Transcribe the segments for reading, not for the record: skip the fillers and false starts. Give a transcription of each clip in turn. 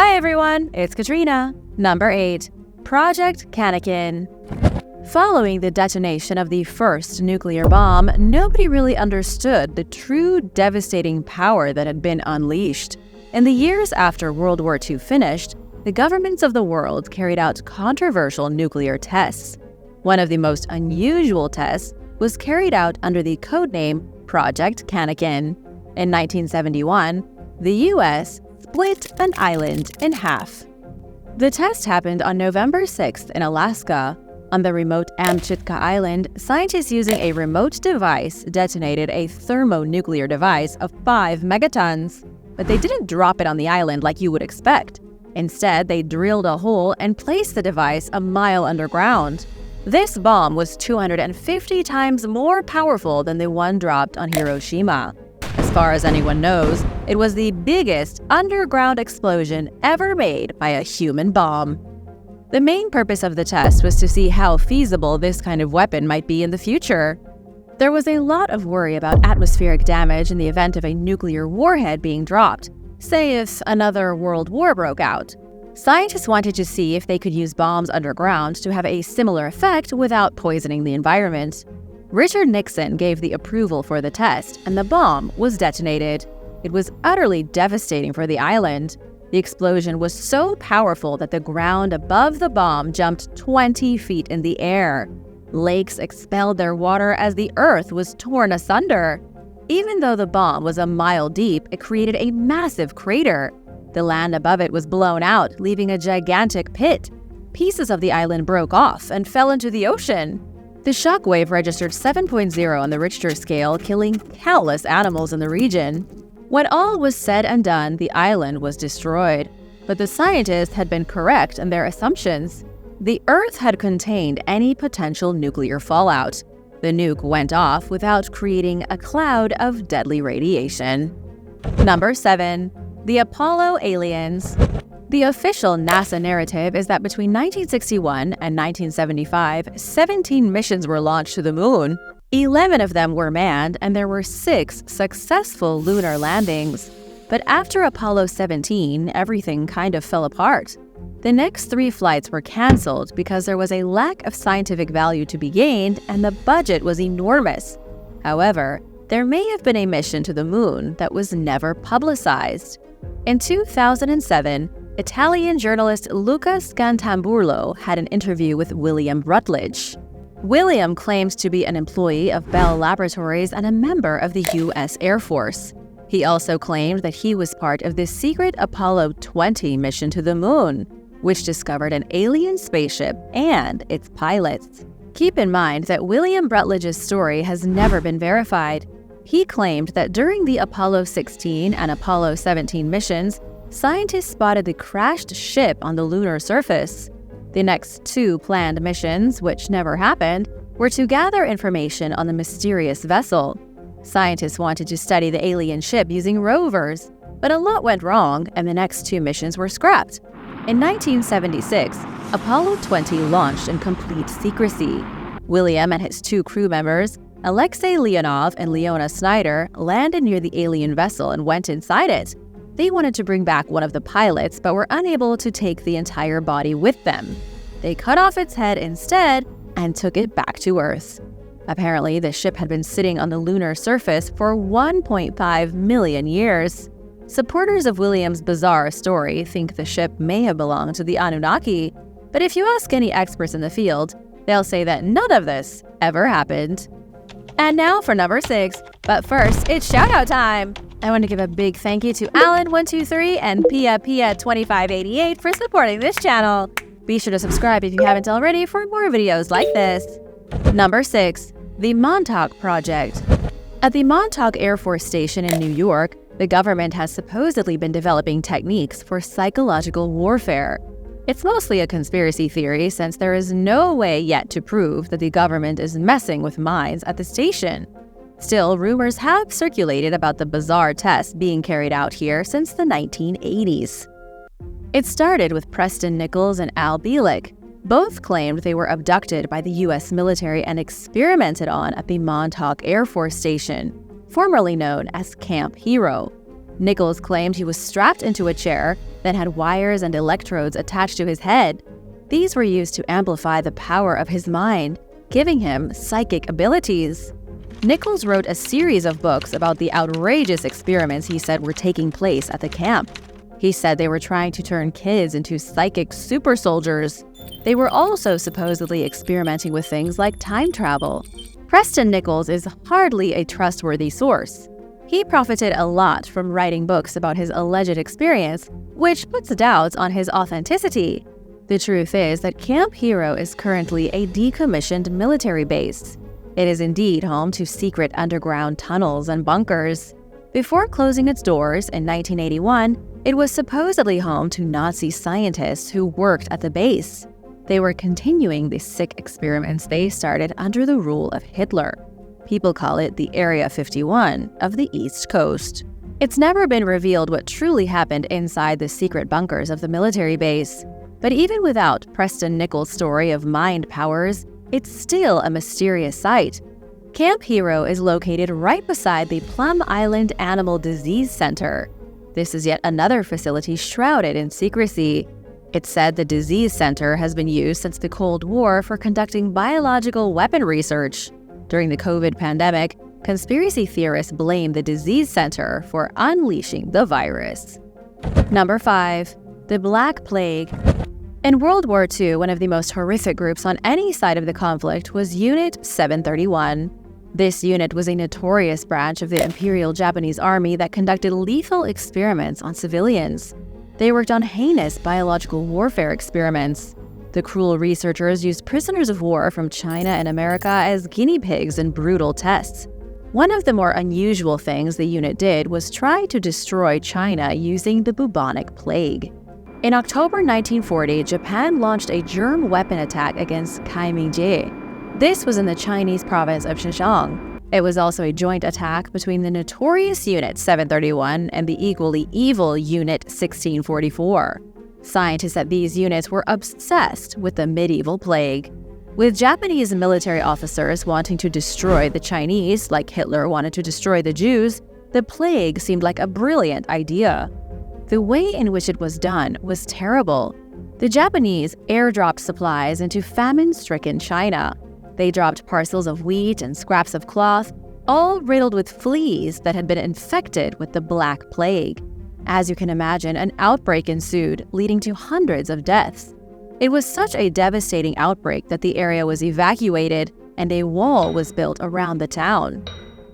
Hi everyone, it's Katrina. Number 8. Project Kaneken. Following the detonation of the first nuclear bomb, nobody really understood the true devastating power that had been unleashed. In the years after World War II finished, the governments of the world carried out controversial nuclear tests. One of the most unusual tests was carried out under the codename Project Kaneken. In 1971, the U.S. split an island in half. The test happened on November 6th in Alaska. On the remote Amchitka Island, scientists using a remote device detonated a thermonuclear device of 5 megatons. But they didn't drop it on the island like you would expect. Instead, they drilled a hole and placed the device a mile underground. This bomb was 250 times more powerful than the one dropped on Hiroshima. As far as anyone knows, it was the biggest underground explosion ever made by a human bomb. The main purpose of the test was to see how feasible this kind of weapon might be in the future. There was a lot of worry about atmospheric damage in the event of a nuclear warhead being dropped, say if another world war broke out. Scientists wanted to see if they could use bombs underground to have a similar effect without poisoning the environment. Richard Nixon gave the approval for the test, and the bomb was detonated. It was utterly devastating for the island. The explosion was so powerful that the ground above the bomb jumped 20 feet in the air. Lakes expelled their water as the earth was torn asunder. Even though the bomb was a mile deep, it created a massive crater. The land above it was blown out, leaving a gigantic pit. Pieces of the island broke off and fell into the ocean. The shockwave registered 7.0 on the Richter scale, killing countless animals in the region. When all was said and done, the island was destroyed. But the scientists had been correct in their assumptions. The Earth had contained any potential nuclear fallout. The nuke went off without creating a cloud of deadly radiation. Number 7. The Apollo Aliens. The official NASA narrative is that between 1961 and 1975, 17 missions were launched to the moon. 11 of them were manned, and there were 6 successful lunar landings. But after Apollo 17, everything kind of fell apart. The next 3 flights were canceled because there was a lack of scientific value to be gained and the budget was enormous. However, there may have been a mission to the moon that was never publicized. In 2007, Italian journalist Luca Scantamburlo had an interview with William Rutledge. William claimed to be an employee of Bell Laboratories and a member of the U.S. Air Force. He also claimed that he was part of the secret Apollo 20 mission to the moon, which discovered an alien spaceship and its pilots. Keep in mind that William Rutledge's story has never been verified. He claimed that during the Apollo 16 and Apollo 17 missions, scientists spotted the crashed ship on the lunar surface. The next 2 planned missions, which never happened, were to gather information on the mysterious vessel. Scientists wanted to study the alien ship using rovers, but a lot went wrong and the next 2 missions were scrapped. In 1976, Apollo 20 launched in complete secrecy. William and his 2 crew members, Alexei Leonov and Leona Snyder, landed near the alien vessel and went inside it. They wanted to bring back one of the pilots but were unable to take the entire body with them. They cut off its head instead and took it back to Earth. Apparently, the ship had been sitting on the lunar surface for 1.5 million years. Supporters of William's bizarre story think the ship may have belonged to the Anunnaki, but if you ask any experts in the field, they'll say that none of this ever happened. And now for number 6, but first, it's shout-out time! I want to give a big thank you to Alan123 and Pia2588 for supporting this channel. Be sure to subscribe if you haven't already for more videos like this. Number 6. The Montauk Project. At the Montauk Air Force Station in New York, the government has supposedly been developing techniques for psychological warfare. It's mostly a conspiracy theory since there is no way yet to prove that the government is messing with minds at the station. Still, rumors have circulated about the bizarre tests being carried out here since the 1980s. It started with Preston Nichols and Al Bielek. Both claimed they were abducted by the U.S. military and experimented on at the Montauk Air Force Station, formerly known as Camp Hero. Nichols claimed he was strapped into a chair, that had wires and electrodes attached to his head. These were used to amplify the power of his mind, giving him psychic abilities. Nichols wrote a series of books about the outrageous experiments he said were taking place at the camp. He said they were trying to turn kids into psychic super soldiers. They were also supposedly experimenting with things like time travel. Preston Nichols is hardly a trustworthy source. He profited a lot from writing books about his alleged experience, which puts doubts on his authenticity. The truth is that Camp Hero is currently a decommissioned military base. It is indeed home to secret underground tunnels and bunkers. Before closing its doors in 1981, it was supposedly home to Nazi scientists who worked at the base. They were continuing the sick experiments they started under the rule of Hitler. People call it the Area 51 of the East Coast. It's never been revealed what truly happened inside the secret bunkers of the military base. But even without Preston Nichols' story of mind powers, it's still a mysterious site. Camp Hero is located right beside the Plum Island Animal Disease Center. This is yet another facility shrouded in secrecy. It's said the disease center has been used since the Cold War for conducting biological weapon research. During the COVID pandemic, conspiracy theorists blame the disease center for unleashing the virus. Number 5. The Black Plague. In World War II, one of the most horrific groups on any side of the conflict was Unit 731. This unit was a notorious branch of the Imperial Japanese Army that conducted lethal experiments on civilians. They worked on heinous biological warfare experiments. The cruel researchers used prisoners of war from China and America as guinea pigs in brutal tests. One of the more unusual things the unit did was try to destroy China using the bubonic plague. In October 1940, Japan launched a germ weapon attack against Kaimingje. This was in the Chinese province of Xinjiang. It was also a joint attack between the notorious Unit 731 and the equally evil Unit 1644. Scientists at these units were obsessed with the medieval plague. With Japanese military officers wanting to destroy the Chinese like Hitler wanted to destroy the Jews, the plague seemed like a brilliant idea. The way in which it was done was terrible. The Japanese airdropped supplies into famine-stricken China. They dropped parcels of wheat and scraps of cloth, all riddled with fleas that had been infected with the Black Plague. As you can imagine, an outbreak ensued, leading to hundreds of deaths. It was such a devastating outbreak that the area was evacuated and a wall was built around the town.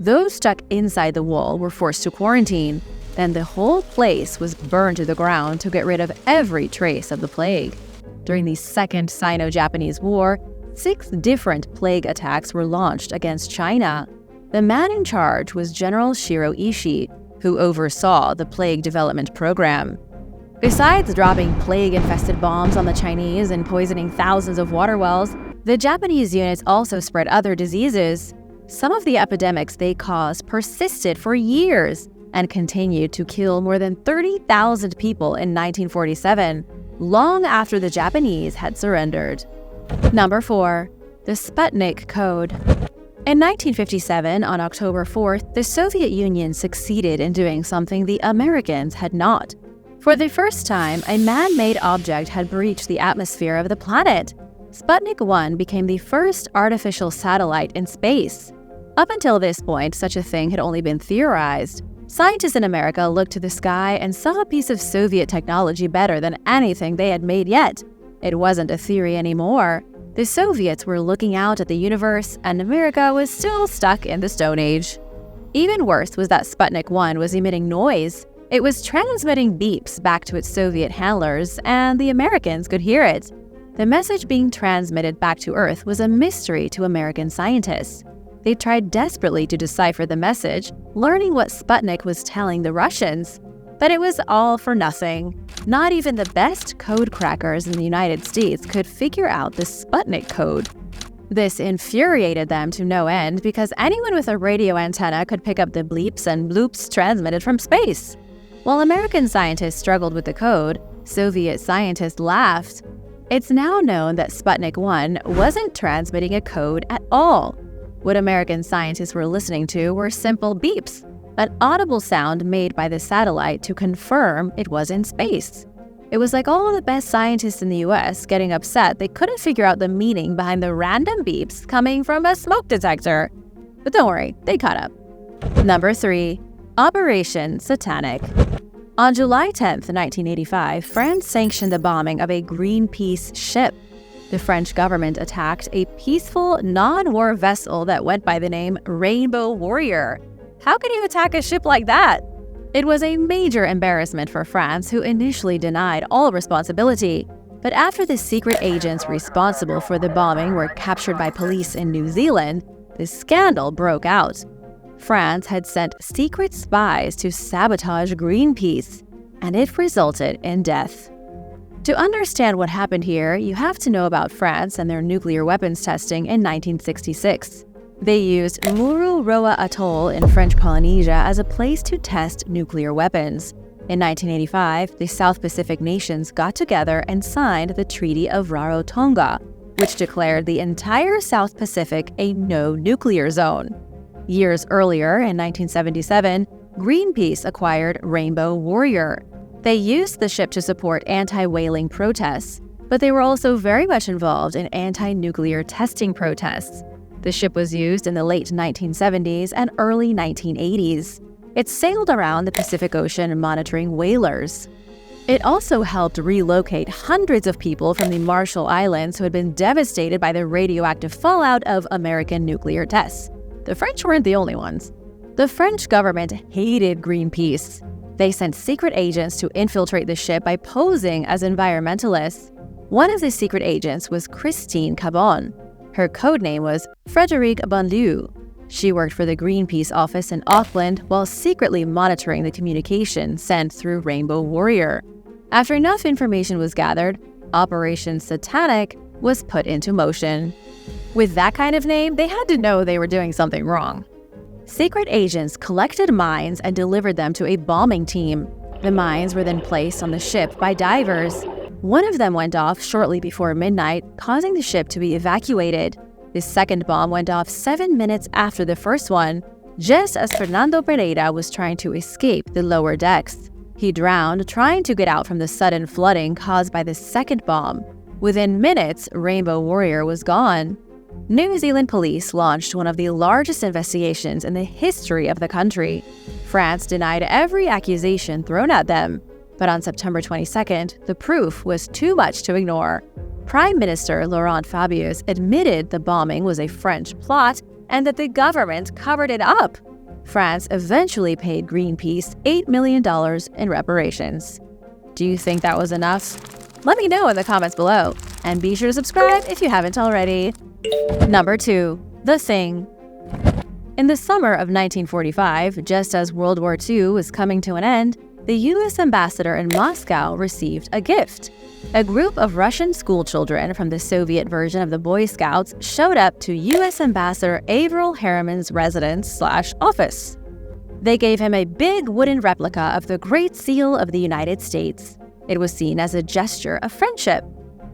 Those stuck inside the wall were forced to quarantine. Then the whole place was burned to the ground to get rid of every trace of the plague. During the Second Sino-Japanese War, 6 different plague attacks were launched against China. The man in charge was General Shiro Ishii, who oversaw the plague development program. Besides dropping plague-infested bombs on the Chinese and poisoning thousands of water wells, the Japanese units also spread other diseases. Some of the epidemics they caused persisted for years and continued to kill more than 30,000 people in 1947, long after the Japanese had surrendered. Number 4. The Sputnik Code. In 1957, on October 4th, the Soviet Union succeeded in doing something the Americans had not. For the first time, a man-made object had breached the atmosphere of the planet. Sputnik 1 became the first artificial satellite in space. Up until this point, such a thing had only been theorized. Scientists in America looked to the sky and saw a piece of Soviet technology better than anything they had made yet. It wasn't a theory anymore. The Soviets were looking out at the universe, and America was still stuck in the Stone Age. Even worse was that Sputnik 1 was emitting noise. It was transmitting beeps back to its Soviet handlers, and the Americans could hear it. The message being transmitted back to Earth was a mystery to American scientists. They tried desperately to decipher the message, learning what Sputnik was telling the Russians. But it was all for nothing. Not even the best code crackers in the United States could figure out the Sputnik code. This infuriated them to no end because anyone with a radio antenna could pick up the bleeps and bloops transmitted from space. While American scientists struggled with the code, Soviet scientists laughed. It's now known that Sputnik 1 wasn't transmitting a code at all. What American scientists were listening to were simple beeps, an audible sound made by the satellite to confirm it was in space. It was like all the best scientists in the US getting upset they couldn't figure out the meaning behind the random beeps coming from a smoke detector. But don't worry, they caught up. Number 3. Operation Satanic. On July 10, 1985, France sanctioned the bombing of a Greenpeace ship. The French government attacked a peaceful, non-war vessel that went by the name Rainbow Warrior. How can you attack a ship like that? It was a major embarrassment for France, who initially denied all responsibility. But after the secret agents responsible for the bombing were captured by police in New Zealand, the scandal broke out. France had sent secret spies to sabotage Greenpeace, and it resulted in death. To understand what happened here, you have to know about France and their nuclear weapons testing in 1966. They used Mururoa Atoll in French Polynesia as a place to test nuclear weapons. In 1985, the South Pacific nations got together and signed the Treaty of Rarotonga, which declared the entire South Pacific a no-nuclear zone. Years earlier, in 1977, Greenpeace acquired Rainbow Warrior. They used the ship to support anti-whaling protests, but they were also very much involved in anti-nuclear testing protests. The ship was used in the late 1970s and early 1980s. It sailed around the Pacific Ocean monitoring whalers. It also helped relocate hundreds of people from the Marshall Islands who had been devastated by the radioactive fallout of American nuclear tests. The French weren't the only ones. The French government hated Greenpeace. They sent secret agents to infiltrate the ship by posing as environmentalists. One of the secret agents was Christine Cabon. Her codename was Frédéric Bonlieu. She worked for the Greenpeace office in Auckland while secretly monitoring the communication sent through Rainbow Warrior. After enough information was gathered, Operation Satanic was put into motion. With that kind of name, they had to know they were doing something wrong. Secret agents collected mines and delivered them to a bombing team. The mines were then placed on the ship by divers. One of them went off shortly before midnight, causing the ship to be evacuated. The second bomb went off 7 minutes after the first one, just as Fernando Pereira was trying to escape the lower decks. He drowned trying to get out from the sudden flooding caused by the second bomb. Within minutes, Rainbow Warrior was gone. New Zealand police launched one of the largest investigations in the history of the country. France denied every accusation thrown at them. But on September 22nd, the proof was too much to ignore. Prime Minister Laurent Fabius admitted the bombing was a French plot and that the government covered it up. France eventually paid Greenpeace $8 million in reparations. Do you think that was enough? Let me know in the comments below, and be sure to subscribe if you haven't already. Number 2. The Thing. In the summer of 1945, just as World War II was coming to an end, the U.S. ambassador in Moscow received a gift. A group of Russian schoolchildren from the Soviet version of the Boy Scouts showed up to U.S. Ambassador Averell Harriman's residence/office. They gave him a big wooden replica of the Great Seal of the United States. It was seen as a gesture of friendship.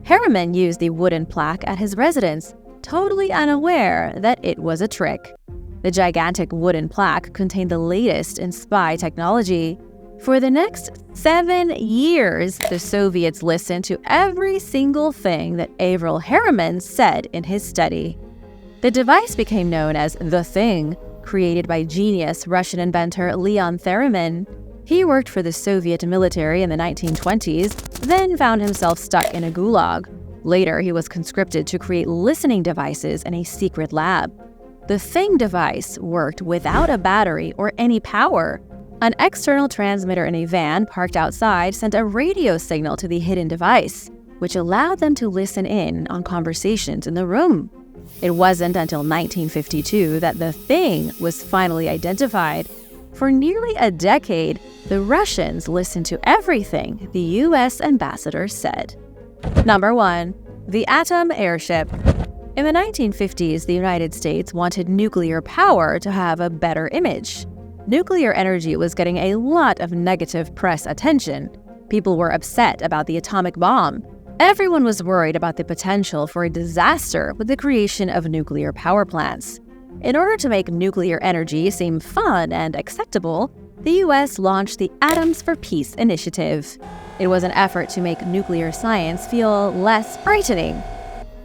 Harriman used the wooden plaque at his residence, totally unaware that it was a trick. The gigantic wooden plaque contained the latest in spy technology. For the next 7 years, the Soviets listened to every single thing that Averell Harriman said in his study. The device became known as the Thing, created by genius Russian inventor Leon Theremin. He worked for the Soviet military in the 1920s, then found himself stuck in a gulag. Later, he was conscripted to create listening devices in a secret lab. The Thing device worked without a battery or any power. An external transmitter in a van parked outside sent a radio signal to the hidden device, which allowed them to listen in on conversations in the room. It wasn't until 1952 that the Thing was finally identified. For nearly a decade, the Russians listened to everything the U.S. ambassador said. Number 1. The Atom Airship. In the 1950s, the United States wanted nuclear power to have a better image. Nuclear energy was getting a lot of negative press attention. People were upset about the atomic bomb. Everyone was worried about the potential for a disaster with the creation of nuclear power plants. In order to make nuclear energy seem fun and acceptable, the U.S. launched the Atoms for Peace initiative. It was an effort to make nuclear science feel less frightening.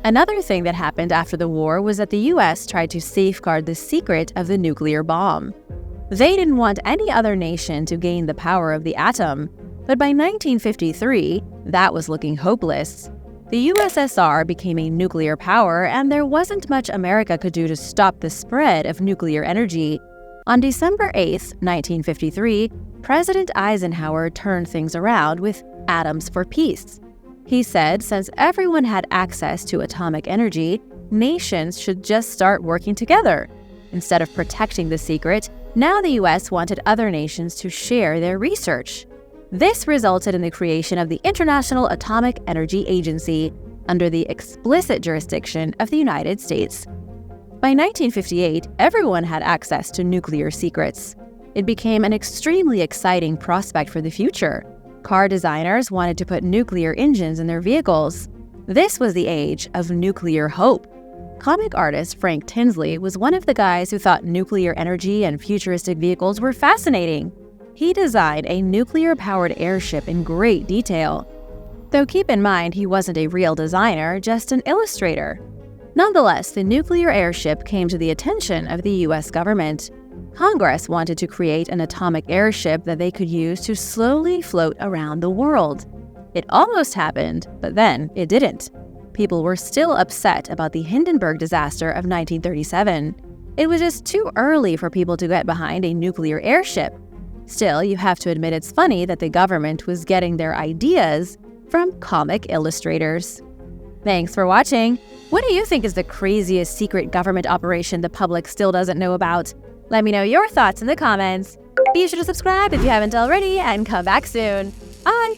Another thing that happened after the war was that the US tried to safeguard the secret of the nuclear bomb. They didn't want any other nation to gain the power of the atom, but by 1953, that was looking hopeless. The USSR became a nuclear power, and there wasn't much America could do to stop the spread of nuclear energy. On December 8, 1953, President Eisenhower turned things around with Atoms for Peace. He said since everyone had access to atomic energy, nations should just start working together. Instead of protecting the secret, now the US wanted other nations to share their research. This resulted in the creation of the International Atomic Energy Agency under the explicit jurisdiction of the United States. By 1958, everyone had access to nuclear secrets. It became an extremely exciting prospect for the future. Car designers wanted to put nuclear engines in their vehicles. This was the age of nuclear hope. Comic artist Frank Tinsley was one of the guys who thought nuclear energy and futuristic vehicles were fascinating. He designed a nuclear-powered airship in great detail. Though keep in mind he wasn't a real designer, just an illustrator. Nonetheless, the nuclear airship came to the attention of the US government. Congress wanted to create an atomic airship that they could use to slowly float around the world. It almost happened, but then it didn't. People were still upset about the Hindenburg Disaster of 1937. It was just too early for people to get behind a nuclear airship. Still, you have to admit it's funny that the government was getting their ideas from comic illustrators. Thanks for watching! What do you think is the craziest secret government operation the public still doesn't know about? Let me know your thoughts in the comments. Be sure to subscribe if you haven't already, and come back soon. Bye!